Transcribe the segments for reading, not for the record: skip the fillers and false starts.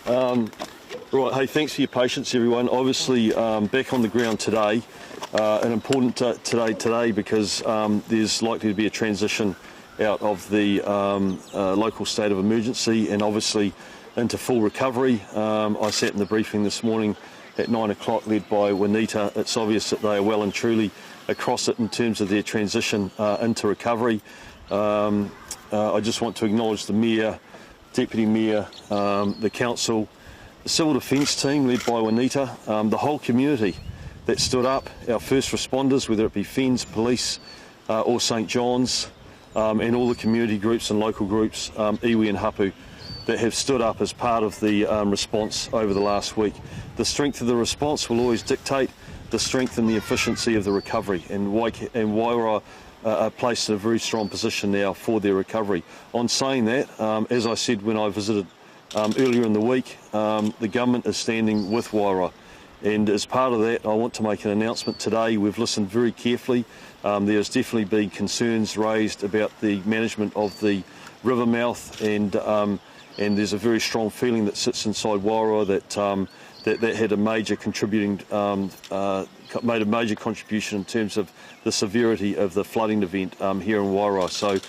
Right, hey, thanks for your patience, everyone. Obviously, back on the ground today, an important today because there's likely to be a transition out of the local state of emergency and obviously into full recovery. I sat in the briefing this morning at 9 o'clock led by Juanita. It's obvious that they are well and truly across it in terms of their transition into recovery. I just want to acknowledge the Mayor, Deputy Mayor, the Council, the Civil Defence team led by Juanita, the whole community that stood up, our first responders, whether it be FENS, police or St John's, and all the community groups and local groups, iwi and hapu, that have stood up as part of the response over the last week. The strength of the response will always dictate the strength and the efficiency of the recovery, and Wairoa are placed in a very strong position now for their recovery. On saying that, as I said when I visited earlier in the week, the government is standing with Wairoa, and as part of that I want to make an announcement today. We've listened very carefully. There's definitely been concerns raised about the management of the river mouth, and there's a very strong feeling that sits inside Wairoa that had a major made a major contribution in terms of the severity of the flooding event here in Wairoa. So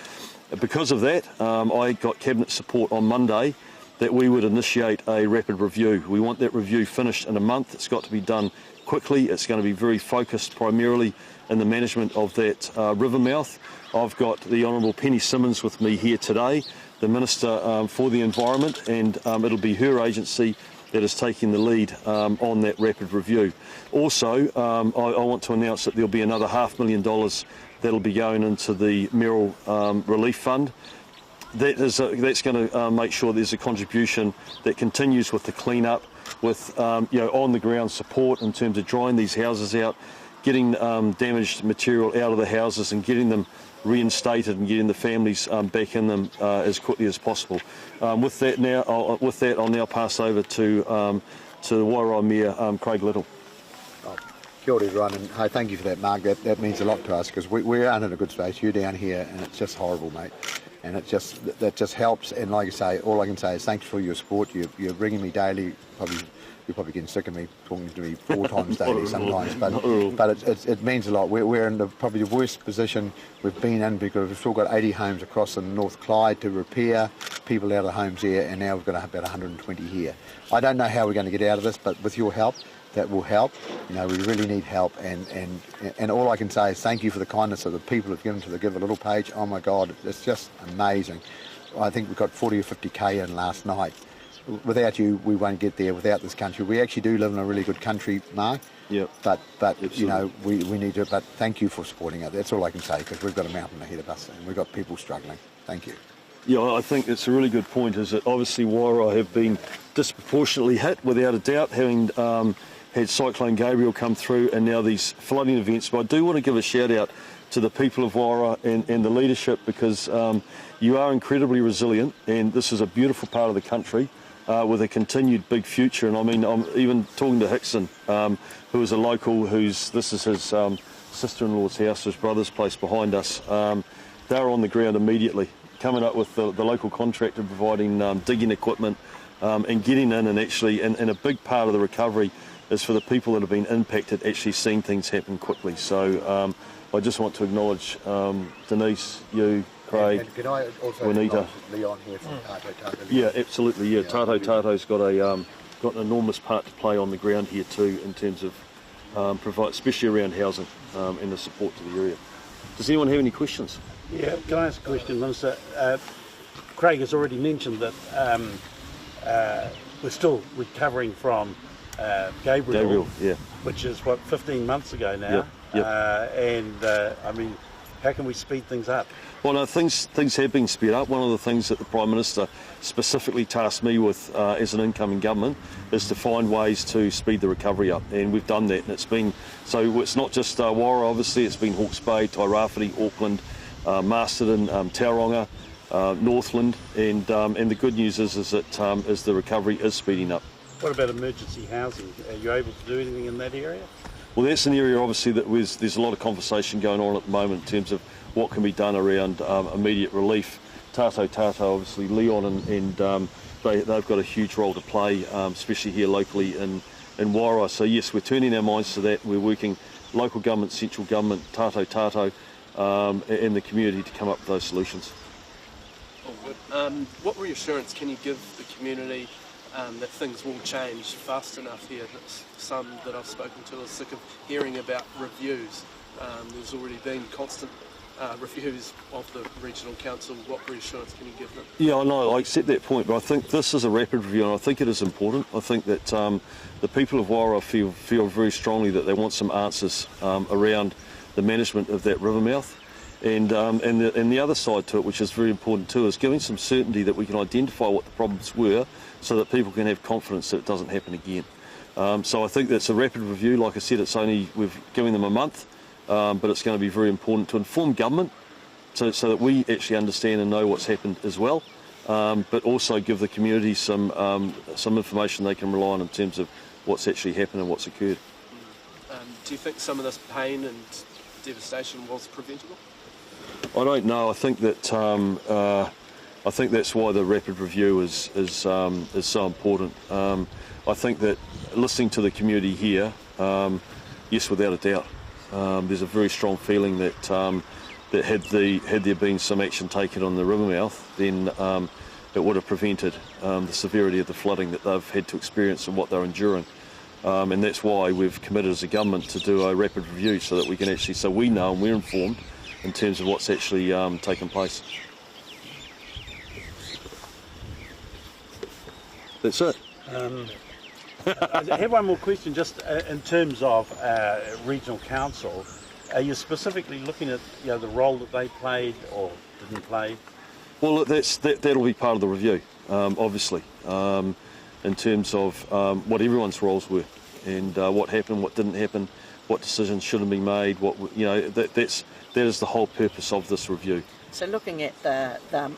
because of that, I got Cabinet support on Monday that we would initiate a rapid review. We want that review finished in a month. It's got to be done quickly. It's going to be very focused primarily in the management of that river mouth. I've got the Honourable Penny Simmons with me here today, the Minister for the Environment, and it'll be her agency that is taking the lead on that rapid review. Also, I want to announce that there'll be another $500,000 that'll be going into the Merrill Relief Fund. That's going to make sure there's a contribution that continues with the clean-up, with on-the-ground support in terms of drying these houses out, getting damaged material out of the houses and getting them reinstated and getting the families back in them as quickly as possible. With that, I'll now pass over to the Wairoa Mayor, Craig Little. Kia ora everyone, and hey, thank you for that, Mark. That means a lot to us because we aren't in a good space. You're down here, and it's just horrible, mate. And that just helps. And like I say, all I can say is thanks for your support. You're ringing me daily. You're probably getting sick of me talking to me 4 times daily sometimes, but it means a lot. We're in probably the worst position we've been in because we've still got 80 homes across in North Clyde to repair, people out of homes here, and now we've got about 120 here. I don't know how we're going to get out of this, but with your help, that will help. You know, we really need help, and all I can say is thank you for the kindness of the people who've given to the Give a Little page. Oh my God, it's just amazing. I think we got 40 or 50k in last night. Without you, we won't get there. Without this country, we actually do live in a really good country, Mark. Yeah. But you know, we need to. But thank you for supporting it. That's all I can say because we've got a mountain ahead of us and we've got people struggling. Thank you. Yeah, I think it's a really good point. Is that obviously Wairoa have been disproportionately hit, without a doubt, having had Cyclone Gabriel come through and now these flooding events. But I do want to give a shout out to the people of Wairoa and the leadership because you are incredibly resilient, and this is a beautiful part of the country. With a continued big future, and I mean, I'm even talking to Hickson, who is a local. This is his sister-in-law's house, his brother's place behind us. They're on the ground immediately, coming up with the local contractor providing digging equipment and getting in, and actually, and a big part of the recovery is for the people that have been impacted actually seeing things happen quickly. So I just want to acknowledge Denise, you, Craig, and can I also Juanita. Leon here from Tato Tato? Yeah, absolutely. Yeah, Tato Tato's got an enormous part to play on the ground here too, in terms of provide, especially around housing and the support to the area. Does anyone have any questions? Yeah, can I ask a question, Minister? Craig has already mentioned that we're still recovering from Gabriel, yeah, which is what 15 months ago now. Yep. I mean, how can we speed things up? Well, no, things have been sped up. One of the things that the Prime Minister specifically tasked me with as an incoming government is to find ways to speed the recovery up, and we've done that. And it's not just Wairoa, obviously. It's been Hawke's Bay, Tairāwhiti, Auckland, Masterton, Tauranga, Northland, and the good news is that the recovery is speeding up. What about emergency housing? Are you able to do anything in that area? Well, that's an area obviously that there's a lot of conversation going on at the moment in terms of what can be done around immediate relief. Tato, obviously, Leon and they've got a huge role to play, especially here locally in Wairoa. So yes, we're turning our minds to that. We're working local government, central government, tātou, and the community to come up with those solutions. What reassurance can you give the community that things will change fast enough here? Some that I've spoken to are sick of hearing about reviews. There's already been constant reviews of the regional council. What reassurance can you give them? Yeah, I know, I accept that point, but I think this is a rapid review, and I think it is important. I think that the people of Wairoa feel very strongly that they want some answers around the management of that river mouth. And the other side to it, which is very important too, is giving some certainty that we can identify what the problems were so that people can have confidence that it doesn't happen again. So I think that's a rapid review. Like I said, we've given them a month, but it's going to be very important to inform government so that we actually understand and know what's happened as well, but also give the community some information they can rely on in terms of what's actually happened and what's occurred. Do you think some of this pain and devastation was preventable? I don't know. I think that I think that's why the rapid review is so important. I think that listening to the community here, yes, without a doubt, there's a very strong feeling that had there been some action taken on the river mouth, then it would have prevented the severity of the flooding that they've had to experience and what they're enduring. And that's why we've committed as a government to do a rapid review so that we can actually, so we know and we're informed in terms of what's actually taken place. That's it. I have one more question, just in terms of regional council. Are you specifically looking at the role that they played or didn't play? Well, that'll be part of the review, obviously, in terms of what everyone's roles were and what happened, what didn't happen, what decisions should have been made. That is the whole purpose of this review. So looking at the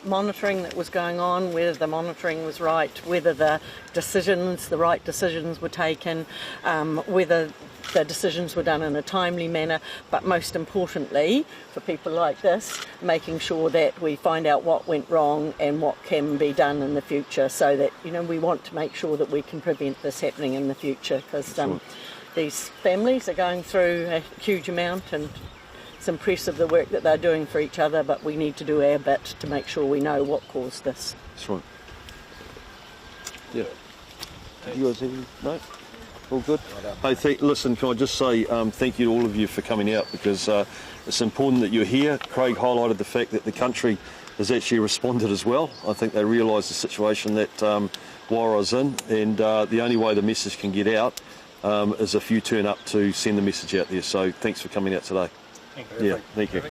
monitoring that was going on, whether the monitoring was right, whether the right decisions were taken, whether the decisions were done in a timely manner, but most importantly, for people like this, making sure that we find out what went wrong and what can be done in the future, so that we want to make sure that we can prevent this happening in the future, because these families are going through a huge amount, and it's impressive the work that they're doing for each other, but we need to do our bit to make sure we know what caused this. That's right. Yeah. You guys have no? All good? Hey, listen, can I just say thank you to all of you for coming out, because it's important that you're here. Craig highlighted the fact that the country has actually responded as well. I think they realise the situation that Wairoa's in, and the only way the message can get out is if you turn up to send the message out there. So thanks for coming out today. Thank you. Yeah, thank you.